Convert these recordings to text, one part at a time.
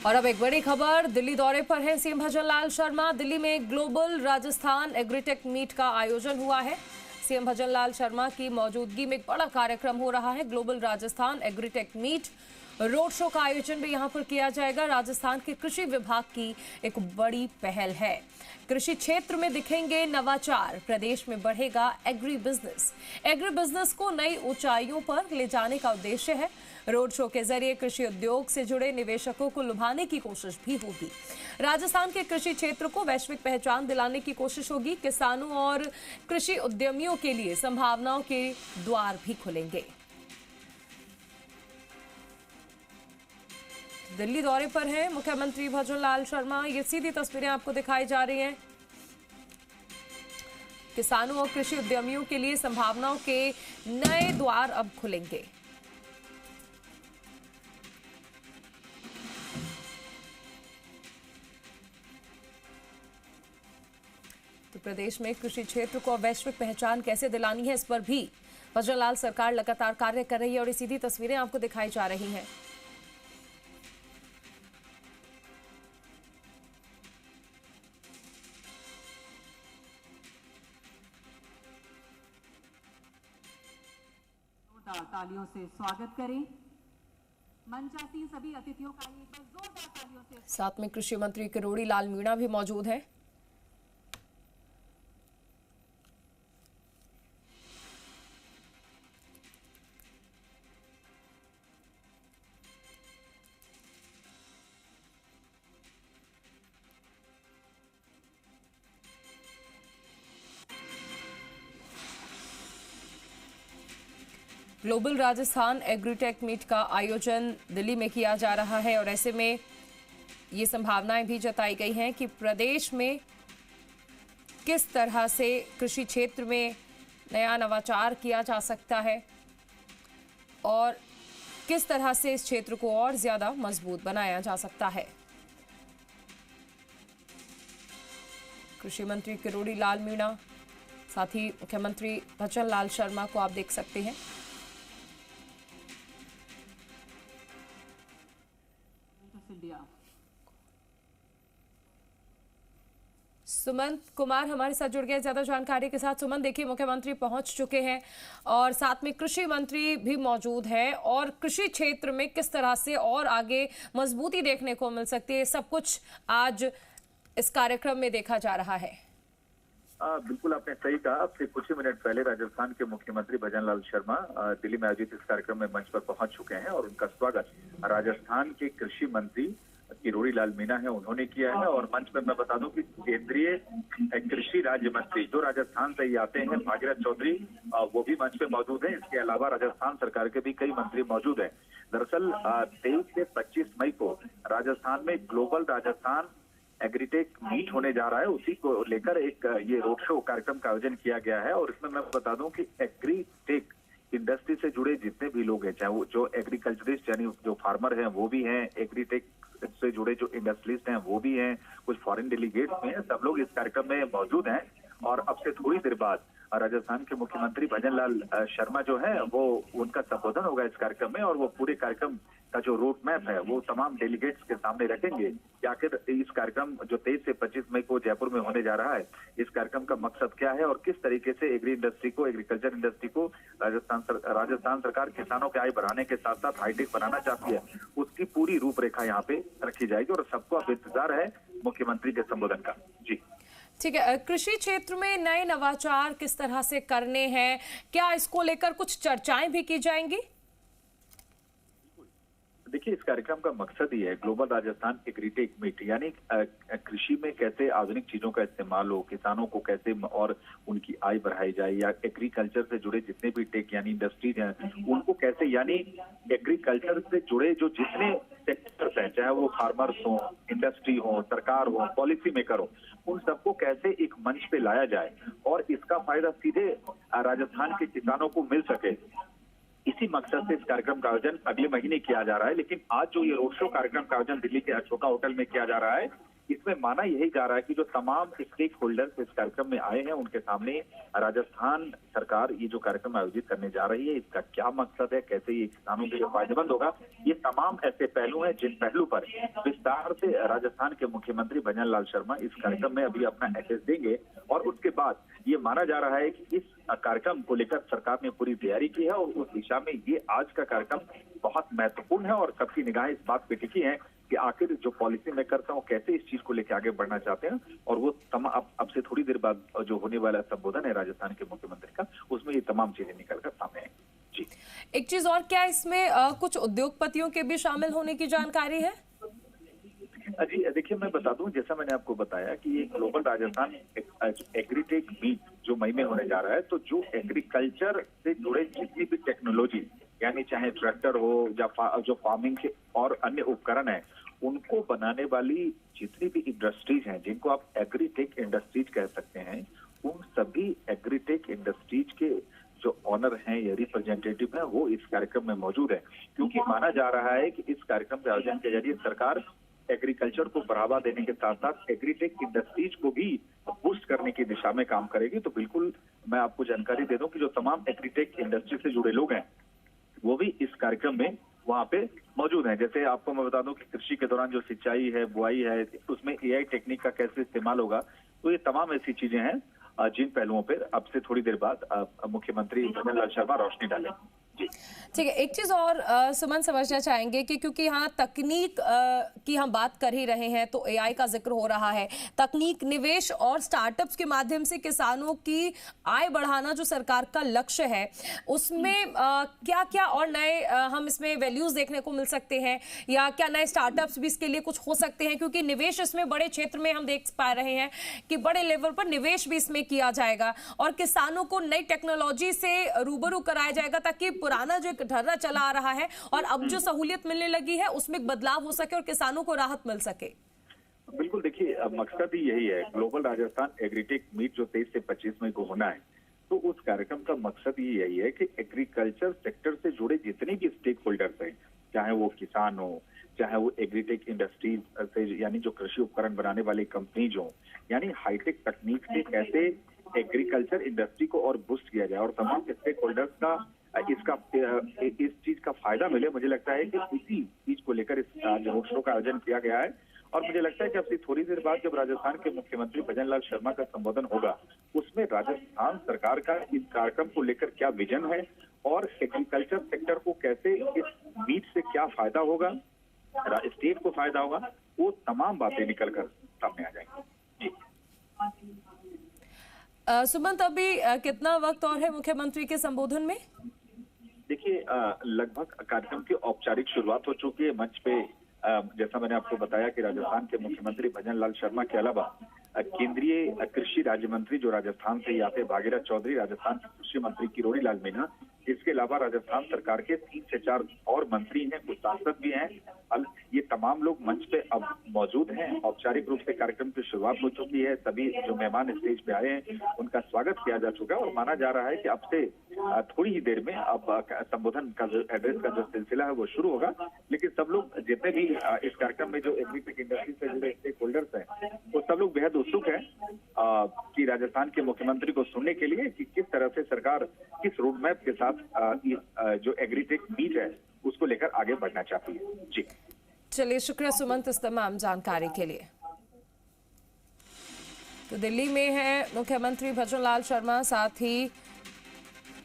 और अब एक बड़ी खबर, दिल्ली दौरे पर है सीएम भजनलाल शर्मा। दिल्ली में ग्लोबल राजस्थान एग्रीटेक मीट का आयोजन हुआ है। सीएम भजनलाल शर्मा की मौजूदगी में एक बड़ा कार्यक्रम हो रहा है, global Rajasthan agritech meet. Road show का आयोजन भी यहां पर किया जाएगा। राजस्थान के कृषि विभाग की एक बड़ी पहल है। कृषि क्षेत्र में दिखेंगे नवाचार, प्रदेश में बढ़ेगा एग्री बिजनेस। एग्री बिजनेस को नई ऊंचाइयों पर ले जाने का उद्देश्य है। रोड शो के जरिए कृषि उद्योग से जुड़े निवेशकों को लुभाने की कोशिश भी होगी। राजस्थान के कृषि क्षेत्र को वैश्विक पहचान दिलाने की कोशिश होगी। किसानों और कृषि उद्यमियों के लिए संभावनाओं के द्वार भी खुलेंगे। दिल्ली दौरे पर हैं मुख्यमंत्री भजनलाल शर्मा। ये सीधी तस्वीरें आपको दिखाई जा रही हैं। किसानों और कृषि उद्यमियों के लिए संभावनाओं के नए द्वार अब खुलेंगे। तो प्रदेश में कृषि क्षेत्र को वैश्विक पहचान कैसे दिलानी है, इस पर भी भजनलाल सरकार लगातार कार्य कर रही है और ये सीधी तस्वीरें आपको दिखाई जा रही हैं। तालियों से स्वागत करें। मंचासीन सभी अतिथियों का एक बार जोरदार तालियों से। साथ में कृषि मंत्री किरोड़ी लाल मीणा भी मौजूद हैं। ग्लोबल राजस्थान एग्रीटेक मीट का आयोजन दिल्ली में किया जा रहा है और ऐसे में ये संभावनाएं भी जताई गई हैं कि प्रदेश में किस तरह से कृषि क्षेत्र में नया नवाचार किया जा सकता है और किस तरह से इस क्षेत्र को और ज्यादा मजबूत बनाया जा सकता है। कृषि मंत्री किरोड़ी लाल मीणा, साथ ही मुख्यमंत्री भजनलाल शर्मा को आप देख सकते हैं। सुमंत कुमार हमारे साथ जुड़ गए ज्यादा जानकारी के साथ। सुमंत, देखिए मुख्यमंत्री पहुंच चुके हैं और साथ में कृषि मंत्री भी मौजूद है और कृषि क्षेत्र में किस तरह से और आगे मजबूती देखने को मिल सकती है, सब कुछ आज इस कार्यक्रम में देखा जा रहा है। बिल्कुल आपने सही कहा। अब से कुछ ही मिनट पहले राजस्थान के मुख्यमंत्री भजनलाल शर्मा दिल्ली में आयोजित इस कार्यक्रम में मंच पर पहुंच चुके हैं और उनका स्वागत राजस्थान के कृषि मंत्री किरोड़ी लाल मीणा है, उन्होंने किया है। और मंच पर मैं बता दूं कि केंद्रीय कृषि राज्य मंत्री जो राजस्थान से ही आते हैं, भागीरथ चौधरी, वो भी मंच पे मौजूद हैं। इसके अलावा राजस्थान सरकार के भी कई मंत्री मौजूद हैं। दरअसल 23 से 25 मई को राजस्थान में ग्लोबल राजस्थान एग्रीटेक मीट होने जा रहा है। उसी को लेकर एक ये रोड शो कार्यक्रम का आयोजन किया गया है। और इसमें मैं बता दूं कि एग्रीटेक इंडस्ट्री से जुड़े जितने भी लोग हैं, चाहे वो जो एग्रीकल्चरिस्ट यानी जो फार्मर हैं वो भी हैं, एग्रीटेक से जुड़े जो इंडस्ट्रियलिस्ट हैं वो भी हैं, कुछ फॉरेन डेलीगेट्स भी हैं, सब लोग इस कार्यक्रम में मौजूद हैं। और अब से थोड़ी देर बाद राजस्थान के मुख्यमंत्री भजनलाल शर्मा जो है वो उनका संबोधन होगा इस कार्यक्रम में और वो पूरे कार्यक्रम का जो रोड मैप है वो तमाम डेलीगेट्स के सामने रखेंगे कि आखिर इस कार्यक्रम जो 23 से 25 मई को जयपुर में होने जा रहा है, इस कार्यक्रम का मकसद क्या है और किस तरीके से एग्री इंडस्ट्री को, एग्रीकल्चर इंडस्ट्री को राजस्थान सरकार किसानों की आय बढ़ाने के साथ साथ हाईटेक बनाना चाहती है, उसकी पूरी रूपरेखा यहाँ पे रखी जाएगी। और सबको अब इंतजार है मुख्यमंत्री के संबोधन का। जी ठीक है, कृषि क्षेत्र में नए नवाचार किस तरह से करने हैं, क्या इसको लेकर कुछ चर्चाएं भी की जाएंगी? देखिए, इस कार्यक्रम का मकसद ही है ग्लोबल राजस्थान एग्रीटेक मीट, यानी कृषि में कैसे आधुनिक चीजों का इस्तेमाल हो, किसानों को कैसे और उनकी आय बढ़ाई जाए, या एग्रीकल्चर से जुड़े जितने भी टेक यानी इंडस्ट्रीज हैं उनको कैसे, यानी एग्रीकल्चर से जुड़े जो जितने सेक्टर्स हैं, चाहे वो फार्मर्स हो, इंडस्ट्री हो, सरकार हो, पॉलिसी मेकर हो, उन सबको कैसे एक मंच पे लाया जाए और इसका फायदा सीधे राजस्थान के किसानों को मिल सके। इसी मकसद से इस कार्यक्रम का आयोजन अगले महीने किया जा रहा है। लेकिन आज जो ये रोड शो कार्यक्रम का आयोजन दिल्ली के अशोका होटल में किया जा रहा है, इसमें माना यही जा रहा है कि जो तमाम स्टेक होल्डर्स इस कार्यक्रम में आए हैं उनके सामने राजस्थान सरकार ये जो कार्यक्रम आयोजित करने जा रही है, इसका क्या मकसद है, कैसे ये किसानों के लिए फायदेमंद होगा, ये तमाम ऐसे पहलू हैं जिन पहलू पर विस्तार से राजस्थान के मुख्यमंत्री भजन लाल शर्मा इस कार्यक्रम में अभी अपना एड्रेस देंगे। और उसके बाद ये माना जा रहा है कि इस कार्यक्रम को लेकर सरकार ने पूरी तैयारी की है और उस दिशा में ये आज का कार्यक्रम बहुत महत्वपूर्ण है और सबकी निगाहें इस बात पे टिकी हैं कि आखिर जो पॉलिसी मेकर्स हैं वो कैसे इस चीज को लेकर आगे बढ़ना चाहते हैं। और वो अब से थोड़ी देर बाद जो होने वाला संबोधन है राजस्थान के मुख्यमंत्री का, उसमें ये तमाम चीजें निकलकर सामने आएंगी। जी, एक चीज और, क्या इसमें कुछ उद्योगपतियों के भी शामिल होने की जानकारी है? जी देखिए, मैं बता दूं, जैसा मैंने आपको बताया कि ये ग्लोबल राजस्थान एग्रीटेक मीट जो मई में होने जा रहा है, तो जो एग्रीकल्चर से जुड़े जितनी भी टेक्नोलॉजी, यानी चाहे ट्रैक्टर हो या जो फार्मिंग के और अन्य उपकरण हैं, उनको बनाने वाली जितनी भी इंडस्ट्रीज हैं, जिनको आप एग्रीटेक इंडस्ट्रीज कह सकते हैं, उन सभी एग्रीटेक इंडस्ट्रीज के जो ऑनर हैं या रिप्रेजेंटेटिव हैं, वो इस कार्यक्रम में मौजूद है। क्योंकि माना जा रहा है कि इस कार्यक्रम के आयोजन के जरिए सरकार एग्रीकल्चर को बढ़ावा देने के साथ साथ एग्रीटेक इंडस्ट्रीज को भी बूस्ट करने की दिशा में काम करेगी। तो बिल्कुल मैं आपको जानकारी दे दूं कि जो तमाम एग्रीटेक इंडस्ट्री से जुड़े लोग हैं वो भी इस कार्यक्रम में वहाँ पे मौजूद हैं। जैसे आपको मैं बता दूं कि कृषि के दौरान जो सिंचाई है, बुआई है, उसमें AI टेक्निक का कैसे इस्तेमाल होगा, तो ये तमाम ऐसी चीजें हैं जिन पहलुओं पर अब से थोड़ी देर बाद मुख्यमंत्री भजन लाल शर्मा रोशनी डालेंगे। ठीक है, एक चीज और सुमन समझना चाहेंगे कि क्योंकि यहाँ तकनीक की हम बात कर ही रहे हैं, तो AI का जिक्र हो रहा है। तकनीक, निवेश और स्टार्टअप्स के माध्यम से किसानों की आय बढ़ाना जो सरकार का लक्ष्य है, उसमें क्या क्या और नए हम इसमें वैल्यूज देखने को मिल सकते हैं, या क्या नए स्टार्टअप्स भी इसके लिए कुछ हो सकते हैं? क्योंकि निवेश इसमें बड़े क्षेत्र में हम देख पा रहे हैं कि बड़े लेवल पर निवेश भी इसमें किया जाएगा और किसानों को नई टेक्नोलॉजी से रूबरू कराया जाएगा, ताकि पुराना जो एक ढर्रा चला आ रहा है और अब जो सहूलियत मिलने लगी है उसमें बदलाव हो सके और किसानों को राहत मिल सके। बिल्कुल, देखिए मकसद ही यही है। ग्लोबल राजस्थान एग्रीटेक मीट जो 23 से 25 मई को होना है, तो उस कार्यक्रम का मकसद ही यही है कि एग्रीकल्चर सेक्टर से जुड़े जितने भी स्टेक होल्डर्स हैं, चाहे वो किसान हो, चाहे वो एग्रीटेक इंडस्ट्रीज से यानी जो कृषि उपकरण बनाने वाली कंपनीज हो, यानी हाईटेक तकनीक से कैसे एग्रीकल्चर इंडस्ट्री को और बूस्ट किया जाए और तमाम स्टेक होल्डर्स का इस चीज का फायदा मिले। मुझे लगता है कि इसी चीज को लेकर इस रोड शो का आयोजन किया गया है। और मुझे लगता है कि अब से थोड़ी देर बाद जब राजस्थान के मुख्यमंत्री भजन लाल शर्मा का संबोधन होगा, उसमें राजस्थान सरकार का इस कार्यक्रम को लेकर क्या विजन है और एग्रीकल्चर सेक्टर को कैसे इस मीट से क्या फायदा होगा, स्टेट को फायदा होगा, वो तमाम बातें निकल कर सामने आ जाएंगी। सुमंत, अभी कितना वक्त और है मुख्यमंत्री के संबोधन में? देखिए, लगभग कार्यक्रम की औपचारिक शुरुआत हो चुकी है। मंच पे जैसा मैंने आपको बताया कि राजस्थान के मुख्यमंत्री भजन लाल शर्मा के अलावा केंद्रीय कृषि राज्य मंत्री जो राजस्थान से आते हैं, भागीरथ चौधरी, राजस्थान के कृषि मंत्री किरोड़ी लाल मीणा, इसके अलावा राजस्थान सरकार के 3 से 4 और मंत्री हैं, कुछ सांसद भी हैं। ये तमाम लोग मंच पे अब मौजूद हैं। औपचारिक रूप से कार्यक्रम की शुरुआत हो चुकी है। सभी जो मेहमान स्टेज पे आए हैं उनका स्वागत किया जा चुका है और माना जा रहा है कि अब से थोड़ी ही देर में अब संबोधन का जो एड्रेस का जो सिलसिला है वो शुरू होगा। लेकिन सब लोग जितने भी इस कार्यक्रम में जो एग्रीटेक इंडस्ट्री से जुड़े स्टेक होल्डर्स हैं, वो सब लोग बेहद उत्सुक है कि राजस्थान के मुख्यमंत्री को सुनने के लिए कि किस तरह से सरकार किस रोड मैप के साथ जो एग्रीटेक मीट है उसको लेकर आगे बढ़ना चाहती है। जी चलिए, शुक्रिया सुमंत इस तमाम जानकारी के लिए। तो दिल्ली में है मुख्यमंत्री भजन लाल शर्मा, साथ ही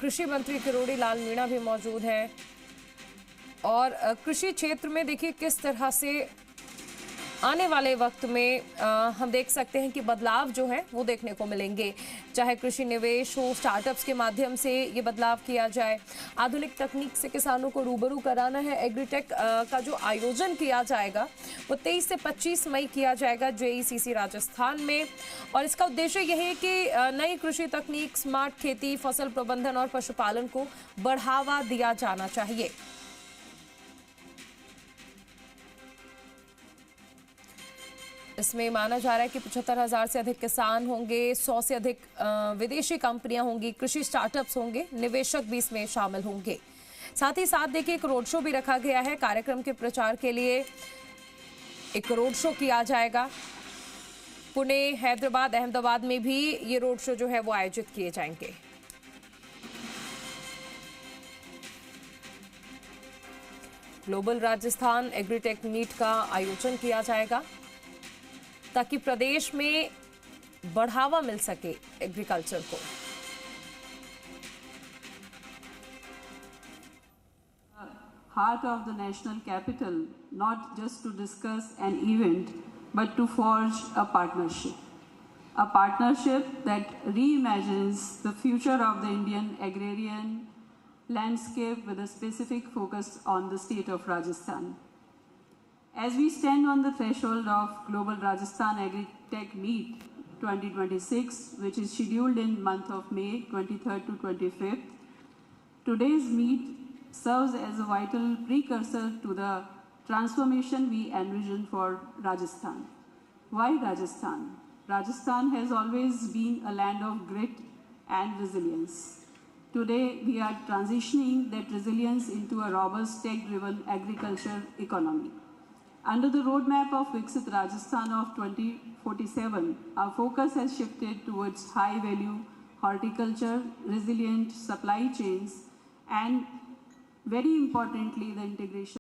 कृषि मंत्री किरोड़ी लाल मीणा भी मौजूद हैं। और कृषि क्षेत्र में देखिए किस तरह से आने वाले वक्त में हम देख सकते हैं कि बदलाव जो है वो देखने को मिलेंगे। चाहे कृषि निवेश हो, स्टार्टअप्स के माध्यम से ये बदलाव किया जाए, आधुनिक तकनीक से किसानों को रूबरू कराना है। एग्रीटेक का जो आयोजन किया जाएगा वो 23 से 25 मई किया जाएगा JECC राजस्थान में। और इसका उद्देश्य यही है कि नई कृषि तकनीक, स्मार्ट खेती, फसल प्रबंधन और पशुपालन को बढ़ावा दिया जाना चाहिए। इसमें माना जा रहा है कि 75,000 से अधिक किसान होंगे, 100 से अधिक विदेशी कंपनियां होंगी, कृषि स्टार्टअप्स होंगे, निवेशक भी इसमें शामिल होंगे। साथ ही साथ देखिए एक रोड शो भी रखा गया है। कार्यक्रम के प्रचार के लिए एक रोड शो किया जाएगा पुणे, हैदराबाद, अहमदाबाद में भी ये रोड शो जो है वो आयोजित किए जाएंगे। ग्लोबल राजस्थान एग्रीटेक मीट का आयोजन किया जाएगा ताकि प्रदेश में बढ़ावा मिल सके एग्रीकल्चर को। Heart of the national capital, not just to discuss an event, but to forge a partnership that reimagines the future of the Indian agrarian landscape with a specific focus on the state of Rajasthan. As we stand on the threshold of Global Rajasthan Agri-Tech Meet 2026, which is scheduled in month of May 23rd to 25th, today's meet serves as a vital precursor to the transformation we envision for Rajasthan. Why Rajasthan? Rajasthan has always been a land of grit and resilience. Today, we are transitioning that resilience into a robust, tech-driven agriculture economy. Under the roadmap of Viksit Rajasthan of 2047, our focus has shifted towards high-value horticulture, resilient supply chains, and very importantly, the integration